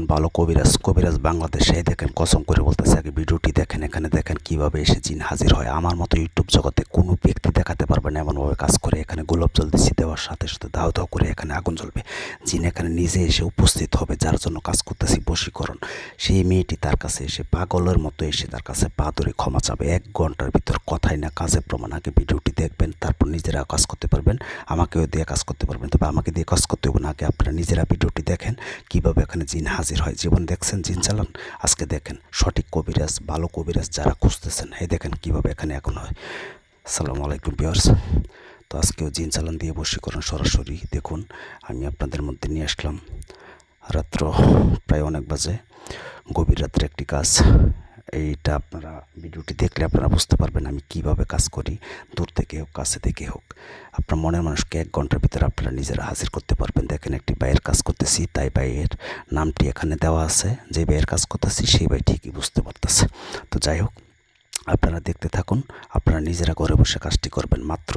খুঁজতেছেন ভালো কবিরাজ বাংলাদেশে, দেখেন কসম করে বলতেছে, আগে ভিডিওটি দেখেন। এখানে দেখেন কিভাবে এসে জিন হাজির হয়। আমার মতো ইউটিউব জগতে কোনো ব্যক্তি দেখাতে পারবে না এমনভাবে কাজ করে। এখানে গোলাপ জল দিচ্ছি, দেওয়ার সাথে সাথে দাও দাও করে এখানে আগুন জ্বলবে। জিন এখানে নিজে এসে উপস্থিত হবে, যার জন্য কাজ করতেছি বশীকরণ। সেই মেয়েটি তার কাছে এসে পাগলের মতো এসে তার কাছে পা ধরে ক্ষমা চাবে। 1 ঘন্টার ভিতর, কথাই না কাজে প্রমাণ। আগে ভিডিওটি দেখবেন, তারপর নিজেরা কাজ করতে পারবেন, আমাকেও দিয়ে কাজ করতে পারবেন। তবে আমাকে দিয়ে কাজ করতে হবে না, আগে আপনারা নিজেরা ভিডিওটি দেখেন কিভাবে এখানে জিন হাজির হয়। জীবন দেখছেন জিন চালান, আজকে দেখেন সঠিক কবিরাজ, ভালো কবিরাজ যারা খুঁজতেছেন, এই দেখেন কিভাবে এখানে এখন হয়। আসসালামু আলাইকুম ভিউয়ার্স। তো আজকেও জিন চালান দিয়ে বশীকরণ সরাসরি দেখুন আমি আপনাদের মধ্যে নিয়ে আসলাম। রাত্র প্রায় অনেক বাজে, গভীর রাত্রে একটি কাজ। এইটা আপনারা ভিডিওটি দেখলে আপনারা বুঝতে পারবেন আমি কিভাবে কাজ করি। দূর থেকে হোক কাছে থেকে হোক, আপনার মনের মানুষকে 1 ঘন্টার ভিতরে আপনারা নিজেরা হাজির করতে পারবেন। দেখেন একটি ভাইয়ের কাজ করতেছি, তাই ভাইয়ের নামটি এখানে দেওয়া আছে। যে ভাইয়ের কাজ করতেছি সেই ভাই ঠিকই বুঝতে পারতেছে। তো যাই হোক, আপনারা দেখতে থাকুন, আপনারা নিজেরা ঘরে বসে কাজটি করবেন। মাত্র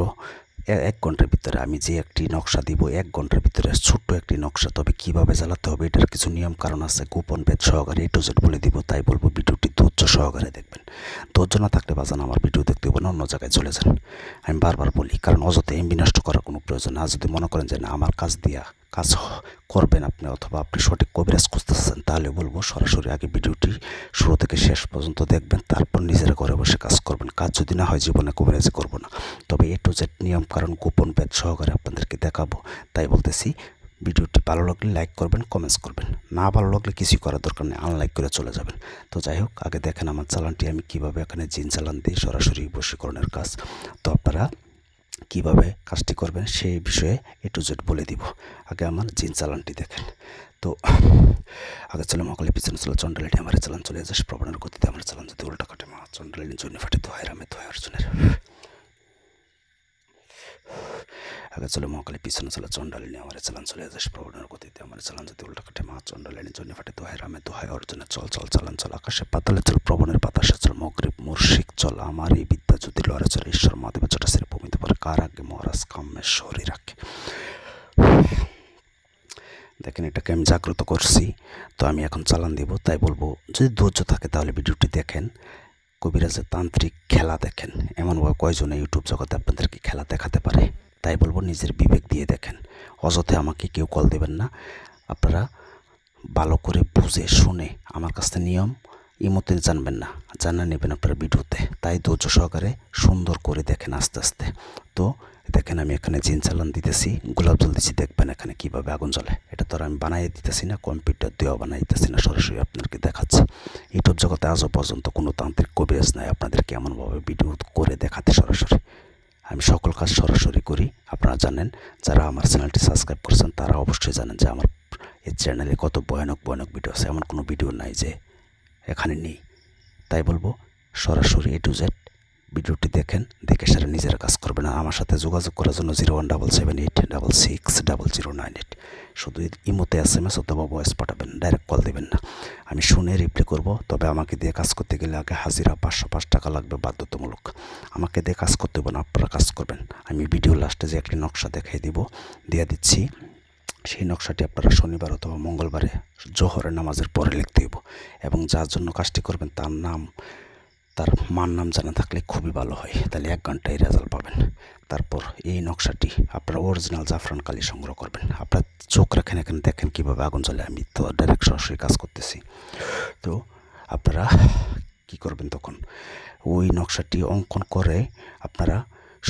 1 ঘন্টার ভিতরে আমি যে একটি নকশা দিব, 1 ঘন্টার ভিতরে ছোট্ট একটি নকশা। তবে কিভাবে জ্বালাতে হবে এটার কিছু নিয়ম কারণ আছে, গোপন ভেদ সহকারে A to Z বলে দিব। তাই বলবো ভিডিওটি ধৈর্য সহকারে দেখবেন। ধৈর্য না থাকলে বাজান আমার ভিডিও দেখতে হবে না, অন্য জায়গায় চলে যান। আমি বারবার বলি, কারণ অযথা এমবি নষ্ট করার কোনো প্রয়োজন না। যদি মনে করেন যে না আমার কাজ দিয়া কাজ করবেন আপনি, অথবা আপনি সঠিক কবিরাজ খুঁজতেছেন, তাহলে বলবো সরাসরি আগে ভিডিওটি শুরু থেকে শেষ পর্যন্ত দেখবেন, তারপর নিজেরা ঘরে বসে কাজ করবেন। কাজ যদি না হয় জীবনে কবিরাজি করবো না। তবে A to Z নিয়ম কারণ গোপন ভেদ সহকারে আপনাদেরকে দেখাবো। তাই বলতেছি, ভিডিওটি ভালো লাগলে লাইক করবেন, কমেন্টস করবেন। না ভালো লাগলে কিছুই করার দরকার নেই, আনলাইক করে চলে যাবেন। তো যাই হোক, আগে দেখেন আমার চালানটি আমি কিভাবে এখানে জিন চালান দিই, সরাসরি বশীকরণের কাজ। তো আপনারা কিভাবে কাজটি করবেন সেই বিষয়ে A to Z বলে দিব। আগে আমার জিন চালানটি দেখেন। তো আগে চলে মকালে পিছনে চলে চন্ডালিটি আমার চালান চলে যাস প্রবণের গতিতে আমার চালান যদি উল্টা কাটে মা চন্ডালিনী জন্য ফাটে দোহায় রামে দোহায় অর্জুনের। আগে চলে মহাকালী পিছনে চলে চন্ডালিনী আমার চালান চলে যাস প্রবণের গতিতে আমার চালান যদি উল্টা কাটে মা চন্ডালিনী জন্য ফাটে দোহায় রামে দোহায় অর্জুনের। চল চল চালান চল, আকাশে পাতালে চল, প্রবণের বাতাসে চল, মগরিব মুর্শিক চল, আমার এই বিদ্যা যদি লড়ে চলে, ঈশ্বর মহাদেবের চটা সেরে ভূমিতে পড়ে, কার আগে মহারাজ কামেশ্বরী রাখে। দেখেন এটাকে আমি জাগ্রত করছি। তো আমি এখন চালান দিব। তাই বলবো যদি ধৈর্য থাকে তাহলে ভিডিওটি দেখেন। কবিরাজের তান্ত্রিক খেলা দেখেন, এমনভাবে কয়জনে ইউটিউব জগতে আপনাদেরকে খেলা দেখাতে পারে। তাই বলবো নিজের বিবেক দিয়ে দেখেন, অযথা আমাকে কেউ কল দেবেন না। আপনারা ভালো করে বুঝে শুনে আমার কাছ থেকে নিয়ম ইমতে জানবেন না, জানা নেবেন আপনারা ভিডিওতে। তাই ধৈর্য সহকারে সুন্দর করে দেখেন আস্তে আস্তে। তো দেখেন আমি এখানে জিন চালান দিতেছি, গোলাপ জল দিচ্ছি, দেখবেন এখানে কিভাবে আগুন জ্বলে। এটা তো আর আমি বানাই দিতেছি না, কম্পিউটার দিয়েও বানাই দিতেছি না, সরাসরি আপনাদেরকে দেখাচ্ছি। ইউটিউব জগতে আজও পর্যন্ত কোনো তান্ত্রিক কবিরাজ নাই আপনাদেরকে এমনভাবে ভিডিও করে দেখাতে। সরাসরি আমি সকল কাজ সরাসরি করি। আপনারা জানেন, যারা আমার চ্যানেলটি সাবস্ক্রাইব করেছেন তারা অবশ্যই জানেন যে আমার এই চ্যানেলে কত ভয়ানক ভয়ানক ভিডিও আছে। এমন কোনো ভিডিও নাই যে এখানে নেই। তাই বলবো সরাসরি A to Z ভিডিওটি দেখেন, দেখে সেটা নিজেরা কাজ করবেন। আর আমার সাথে যোগাযোগ করার জন্য 017786600988 শুধু ইমোতে SMS অথবা ভয়েস পাঠাবেন, ডাইরেক্ট কল দেবেন না। আমি শুনে রিপ্লাই করব। তবে আমাকে দিয়ে কাজ করতে গেলে আগে হাজিরা 505 টাকা লাগবে বাধ্যতামূলক। আমাকে দিয়ে কাজ করতে হবে না, আপনারা কাজ করবেন। আমি ভিডিও লাস্টে যে একটি নকশা দেখাই দিয়ে দিচ্ছি, সেই নকশাটি আপনারা শনিবার অথবা মঙ্গলবারে জোহরের নামাজের পরে লিখতে হইব। এবং যার জন্য কাজটি করবেন তার নাম, তার মার নাম জানা থাকলে খুবই ভালো হয়, তাহলে 1 ঘন্টায় রেজাল্ট পাবেন। তারপর এই নকশাটি আপনারা অরিজিনাল জাফরান কালি সংগ্রহ করবেন। আপনার চোখ রাখেন, এখানে দেখেন কীভাবে আগুন জ্বলে। আমি তো ডাইরেক্ট সরাসরি কাজ করতেছি। তো আপনারা কি করবেন, তখন ওই নকশাটি অঙ্কন করে আপনারা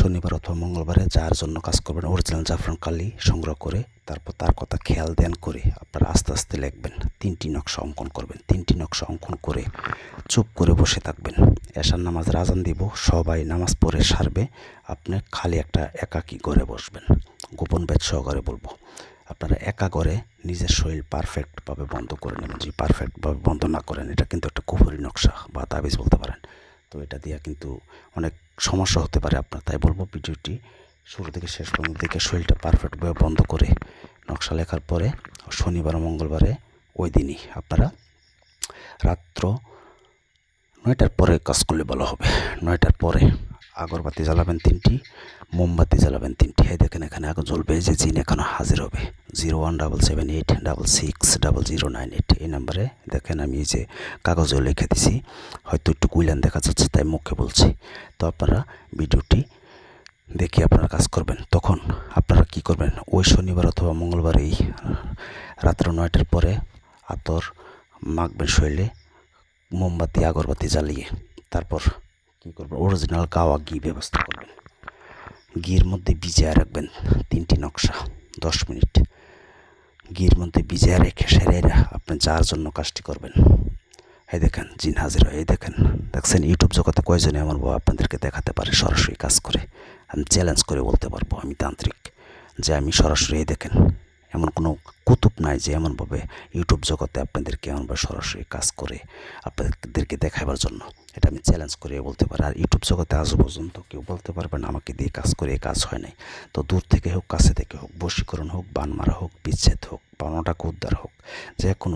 শনিবার অথবা মঙ্গলবারে যার জন্য কাজ করবেন অরিজিনাল জাফরান কালি সংগ্রহ করে, তারপর তার কথা খেয়াল দেন করে আপনারা আস্তে আস্তে লিখবেন। 3টি নকশা অঙ্কন করবেন। 3টি নকশা অঙ্কন করে চুপ করে বসে থাকবেন। এশার নামাজের আজান দিব, সবাই নামাজ পড়ে সারবে, আপনি খালি একটা একাকী ঘরে বসবেন। গোপন ভেদ সহকারে বলবো, আপনারা একা ঘরে নিজের শরীর পারফেক্টভাবে বন্ধ করে নেবেন। যদি পারফেক্টভাবে বন্ধ না করেন, এটা কিন্তু একটা কুফরি নকশা বা তাবিজ বলতে পারেন। তো এটা দিয়ে কিন্তু অনেক সমস্যা হতে পারে আপনার। তাই বলবো ভিডিওটি শুরু থেকে শেষ পর্যন্ত দেখে শরীরটা পারফেক্টভাবে বন্ধ করে নকশা লেখার পরে শনিবার মঙ্গলবারে ওই দিনই আপনারা রাত্র 9টার পরে কাজ করলে ভালো হবে। 9টার পরে আগরবাতি জ্বালাবেন 3টি, মোমবাতি জ্বালাবেন 3টি। এই দেখেন এখানে আগুন জ্বলবে, এই যে জিন এখানে হাজির হবে 0177866098 এই নাম্বারে। দেখেন আমি এই যে কাগজেও লিখে দিছি, হয়তো একটু কুইলান দেখা যাচ্ছে তাই মুখে বলছি। তো আপনারা ভিডিওটি দেখে আপনারা কাজ করবেন। তখন আপনারা কি করবেন, ওই শনিবার অথবা মঙ্গলবার এই রাত্র 9টার পরে আতর মাখবেন শরীরে, মোমবাতি আগরবাতি জ্বালিয়ে। তারপর কী করবেন, অরিজিনাল গাওয়া ঘি ব্যবস্থা করবেন। ঘির মধ্যে ভিজিয়ে রাখবেন 3টি নকশা 10 মিনিট। ঘির মধ্যে ভিজিয়ে রেখে সেরেরা আপনি যার জন্য কাজটি করবেন। এই দেখেন জিন হাজির হয়। এই দেখেন, দেখছেন ইউটিউব জগতে কয়জনে এমন ভাবে আপনাদেরকে দেখাতে পারে সরাসরি কাজ করে। আমি চ্যালেঞ্জ করে বলতে পারবো, আমি তান্ত্রিক, যে আমি সরাসরি। এই দেখেন, এমন কোনো কুতুব নাই যে এমনভাবে ইউটিউব জগতে আপনাদেরকে এমনভাবে সরাসরি কাজ করে আপনাদেরকে দেখাবার জন্য। এটা আমি চ্যালেঞ্জ করে বলতে পারি। আর ইউটিউব জগতে আজও পর্যন্ত কেউ বলতে পারবে না আমাকে দিয়ে কাজ করে কাজ হয় নাই। তো দূর থেকে হোক কাছে থেকে হোক, বশীকরণ হোক, বান মারা হোক, বিচ্ছেদ হোক, পাওনাটাকে উদ্ধার হোক, যে কোনো